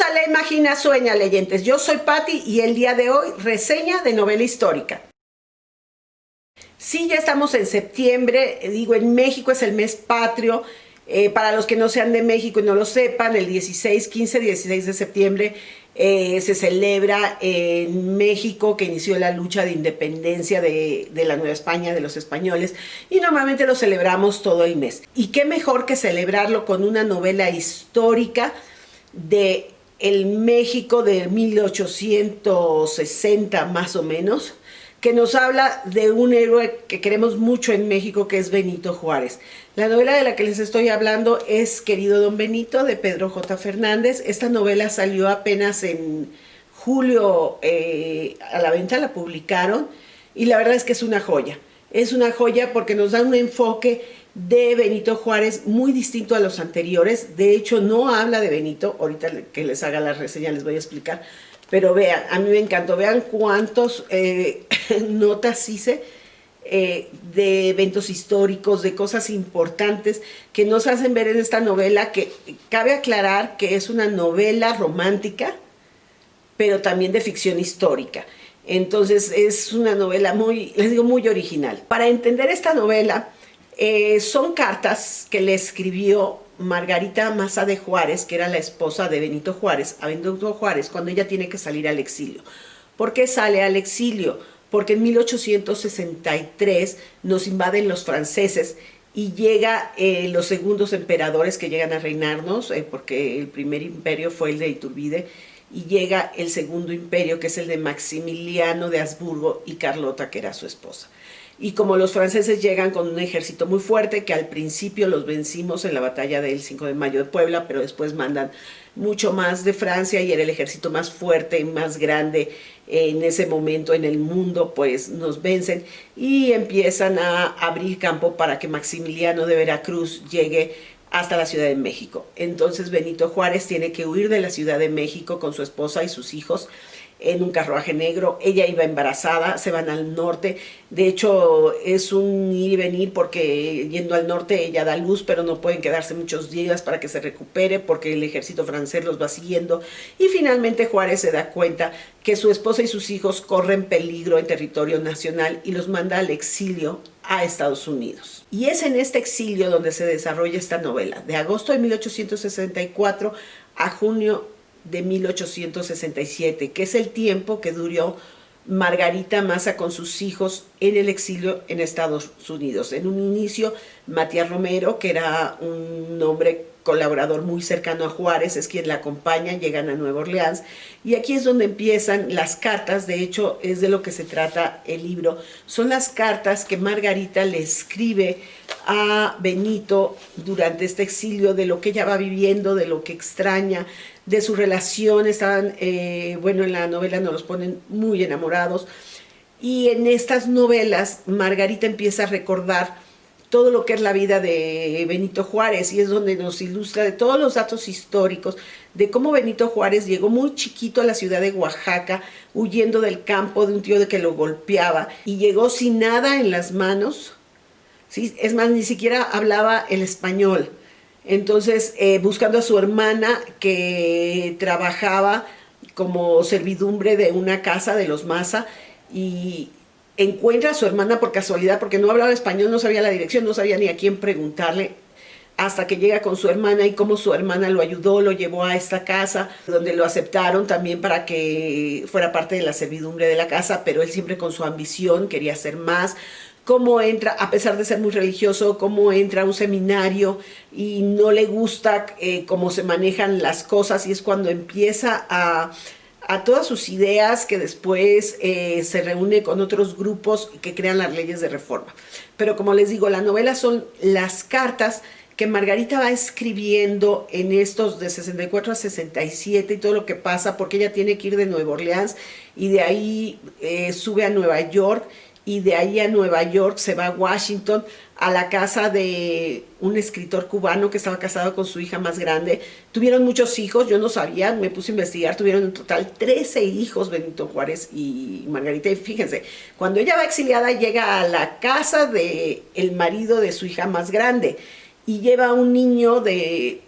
a La Imagina Sueña, leyentes. Yo soy Patti y el día de hoy reseña de novela histórica. Sí, ya estamos en septiembre, digo, en México es el mes patrio. Para los que no sean de México y no lo sepan, el 16 de septiembre se celebra en México, que inició la lucha de independencia de la Nueva España, de los españoles, y normalmente lo celebramos todo el mes. Y qué mejor que celebrarlo con una novela histórica de el México de 1860 más o menos, que nos habla de un héroe que queremos mucho en México, que es Benito Juárez. La novela de la que les estoy hablando es Querido Don Benito, de Pedro J. Fernández. Esta novela salió apenas en julio a la venta, la publicaron, y la verdad es que es una joya. Es una joya porque nos da un enfoque de Benito Juárez muy distinto a los anteriores. De hecho, no habla de Benito, ahorita que les haga la reseña les voy a explicar, pero vean, a mí me encantó, vean cuántos notas hice de eventos históricos, de cosas importantes que nos hacen ver en esta novela, que cabe aclarar que es una novela romántica, pero también de ficción histórica. Entonces es una novela muy, les digo, muy original. Para entender esta novela, son cartas que le escribió Margarita Maza de Juárez, que era la esposa de Benito Juárez, a Benito Juárez cuando ella tiene que salir al exilio. ¿Por qué sale al exilio? Porque en 1863 nos invaden los franceses y llega los segundos emperadores que llegan a reinarnos, porque el primer imperio fue el de Iturbide, y llega el segundo imperio, que es el de Maximiliano de Habsburgo y Carlota, que era su esposa. Y como los franceses llegan con un ejército muy fuerte, que al principio los vencimos en la batalla del 5 de mayo de Puebla, pero después mandan mucho más de Francia y era el ejército más fuerte y más grande en ese momento en el mundo, pues nos vencen y empiezan a abrir campo para que Maximiliano de Veracruz llegue hasta la Ciudad de México. Entonces Benito Juárez tiene que huir de la Ciudad de México con su esposa y sus hijos en un carruaje negro. Ella iba embarazada, se van al norte. De hecho, es un ir y venir porque yendo al norte ella da luz, pero no pueden quedarse muchos días para que se recupere porque el ejército francés los va siguiendo. Y finalmente Juárez se da cuenta que su esposa y sus hijos corren peligro en territorio nacional y los manda al exilio a Estados Unidos. Y es en este exilio donde se desarrolla esta novela, de agosto de 1864 a junio de 1867, que es el tiempo que duró Margarita Maza con sus hijos en el exilio en Estados Unidos. En un inicio, Matías Romero, que era un hombre colaborador muy cercano a Juárez, es quien la acompaña, llegan a Nueva Orleans, y aquí es donde empiezan las cartas. De hecho, es de lo que se trata el libro. Son las cartas que Margarita le escribe a Benito durante este exilio, de lo que ella va viviendo, de lo que extraña, de su relación. Estaban, bueno, en la novela nos los ponen muy enamorados, y en estas novelas Margarita empieza a recordar todo lo que es la vida de Benito Juárez, y es donde nos ilustra de todos los datos históricos, de cómo Benito Juárez llegó muy chiquito a la ciudad de Oaxaca, huyendo del campo de un tío de que lo golpeaba, y llegó sin nada en las manos, ¿sí? Es más, ni siquiera hablaba el español. Entonces, buscando a su hermana, que trabajaba como servidumbre de una casa de los Maza, y encuentra a su hermana por casualidad, porque no hablaba español, no sabía la dirección, no sabía ni a quién preguntarle, hasta que llega con su hermana, y cómo su hermana lo ayudó, lo llevó a esta casa, donde lo aceptaron también para que fuera parte de la servidumbre de la casa, pero él siempre con su ambición quería hacer más. Cómo entra, a pesar de ser muy religioso, cómo entra a un seminario y no le gusta cómo se manejan las cosas, y es cuando empieza a todas sus ideas, que después se reúne con otros grupos que crean las leyes de reforma. Pero como les digo, la novela son las cartas que Margarita va escribiendo en estos de 64 a 67 y todo lo que pasa, porque ella tiene que ir de Nueva Orleans y de ahí sube a Nueva York, y de ahí a Nueva York se va a Washington, a la casa de un escritor cubano que estaba casado con su hija más grande. Tuvieron muchos hijos, yo no sabía, me puse a investigar, tuvieron en total 13 hijos Benito Juárez y Margarita. Y fíjense, cuando ella va exiliada llega a la casa de el marido de su hija más grande y lleva a un niño de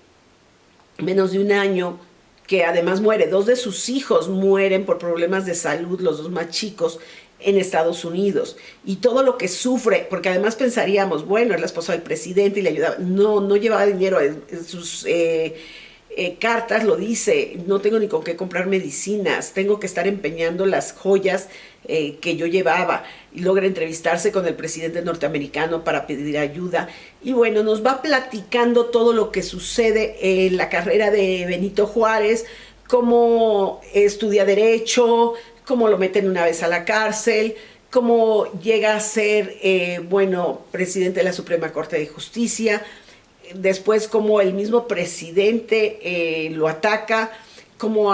menos de un año que además muere. 2 de sus hijos mueren por problemas de salud, los 2 más chicos, en Estados Unidos. Y todo lo que sufre, porque además pensaríamos, bueno, es la esposa del presidente y le ayudaba. No, no llevaba dinero. En sus cartas lo dice: no tengo ni con qué comprar medicinas, tengo que estar empeñando las joyas que yo llevaba. Y logra entrevistarse con el presidente norteamericano para pedir ayuda. Y bueno, nos va platicando todo lo que sucede en la carrera de Benito Juárez, cómo estudia Derecho, cómo lo meten una vez a la cárcel, cómo llega a ser, presidente de la Suprema Corte de Justicia, después cómo el mismo presidente lo ataca, cómo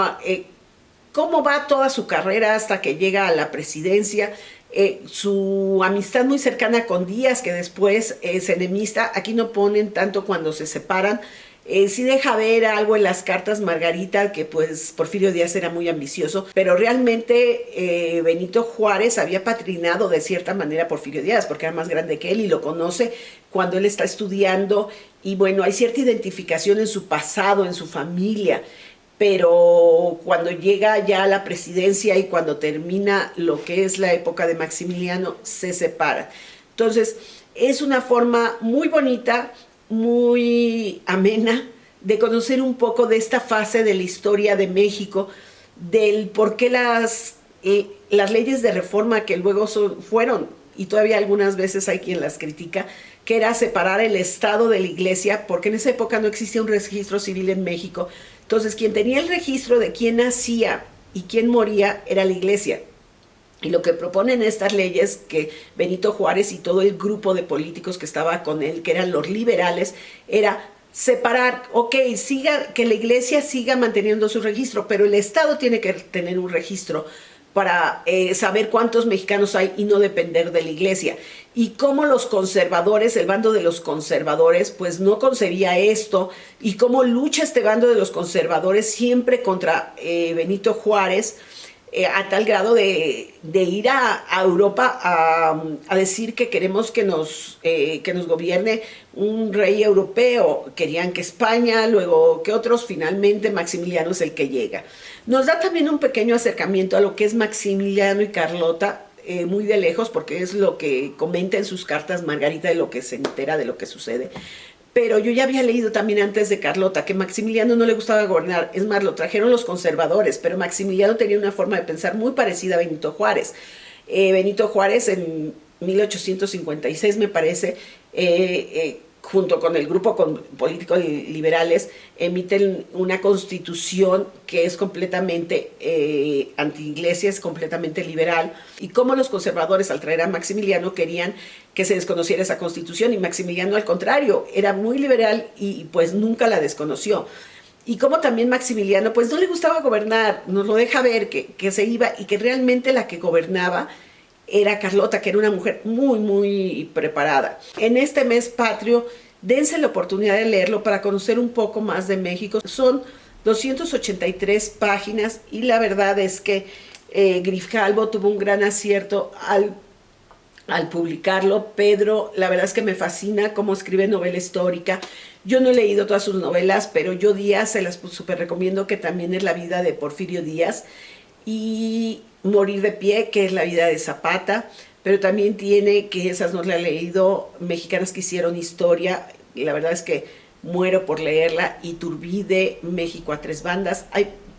va toda su carrera hasta que llega a la presidencia, su amistad muy cercana con Díaz, que después se enemista. Aquí no ponen tanto cuando se separan. Sí deja ver algo en las cartas Margarita, que pues Porfirio Díaz era muy ambicioso, pero realmente Benito Juárez había padrinado de cierta manera a Porfirio Díaz, porque era más grande que él y lo conoce cuando él está estudiando. Y bueno, hay cierta identificación en su pasado, en su familia, pero cuando llega ya a la presidencia y cuando termina lo que es la época de Maximiliano, se separan. Entonces, es una forma muy bonita, muy amena, de conocer un poco de esta fase de la historia de México, del por qué las leyes de reforma que luego fueron, y todavía algunas veces hay quien las critica, que era separar el Estado de la Iglesia, porque en esa época no existía un registro civil en México. Entonces, quien tenía el registro de quién nacía y quién moría era la Iglesia. Y lo que proponen estas leyes, que Benito Juárez y todo el grupo de políticos que estaba con él, que eran los liberales, era separar, que la Iglesia siga manteniendo su registro, pero el Estado tiene que tener un registro para saber cuántos mexicanos hay y no depender de la Iglesia. Y cómo los conservadores, el bando de los conservadores, pues no concebía esto, y cómo lucha este bando de los conservadores siempre contra Benito Juárez, a tal grado de ir a Europa a decir que queremos que nos gobierne un rey europeo. Querían que España, luego que otros, finalmente Maximiliano es el que llega. Nos da también un pequeño acercamiento a lo que es Maximiliano y Carlota, muy de lejos, porque es lo que comenta en sus cartas Margarita, de lo que se entera de lo que sucede. Pero yo ya había leído también antes de Carlota que Maximiliano no le gustaba gobernar. Es más, lo trajeron los conservadores, pero Maximiliano tenía una forma de pensar muy parecida a Benito Juárez. Benito Juárez en 1856, me parece, junto con el grupo político liberales, emiten una constitución que es completamente anti-iglesia, es completamente liberal. Y como los conservadores, al traer a Maximiliano, querían que se desconociera esa constitución, y Maximiliano, al contrario, era muy liberal y pues nunca la desconoció. Y como también Maximiliano pues no le gustaba gobernar, nos lo deja ver que se iba, y que realmente la que gobernaba era Carlota, que era una mujer muy, muy preparada. En este mes patrio, dense la oportunidad de leerlo para conocer un poco más de México. Son 283 páginas y la verdad es que Grijalvo tuvo un gran acierto al publicarlo. Pedro, la verdad es que me fascina cómo escribe novela histórica. Yo no he leído todas sus novelas, pero yo Díaz se las súper recomiendo, que también es la vida de Porfirio Díaz, y Morir de pie, que es la vida de Zapata, pero también tiene, que esas no la he leído, Mexicanas que hicieron historia. La verdad es que muero por leerla. Iturbide, México a tres bandas.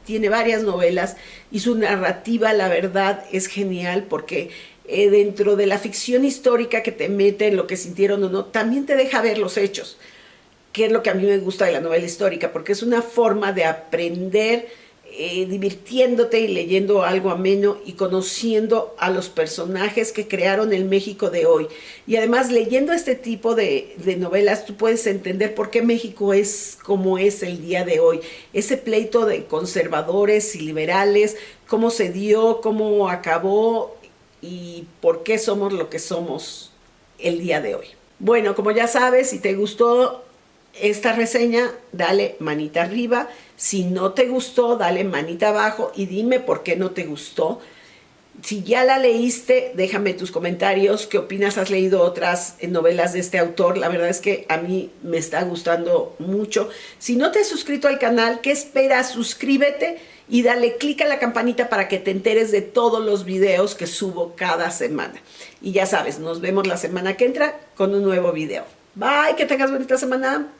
Tiene varias novelas y su narrativa, la verdad, es genial, porque dentro de la ficción histórica que te mete en lo que sintieron o no, también te deja ver los hechos, que es lo que a mí me gusta de la novela histórica, porque es una forma de aprender divirtiéndote y leyendo algo ameno y conociendo a los personajes que crearon el México de hoy. Y además, leyendo este tipo de novelas, tú puedes entender por qué México es como es el día de hoy. Ese pleito de conservadores y liberales, cómo se dio, cómo acabó y por qué somos lo que somos el día de hoy. Bueno, como ya sabes, si te gustó esta reseña, dale manita arriba. Si no te gustó, dale manita abajo y dime por qué no te gustó. Si ya la leíste, déjame tus comentarios. ¿Qué opinas? ¿Has leído otras novelas de este autor? La verdad es que a mí me está gustando mucho. Si no te has suscrito al canal, ¿qué esperas? Suscríbete y dale clic a la campanita para que te enteres de todos los videos que subo cada semana. Y ya sabes, nos vemos la semana que entra con un nuevo video. Bye, que tengas bonita semana.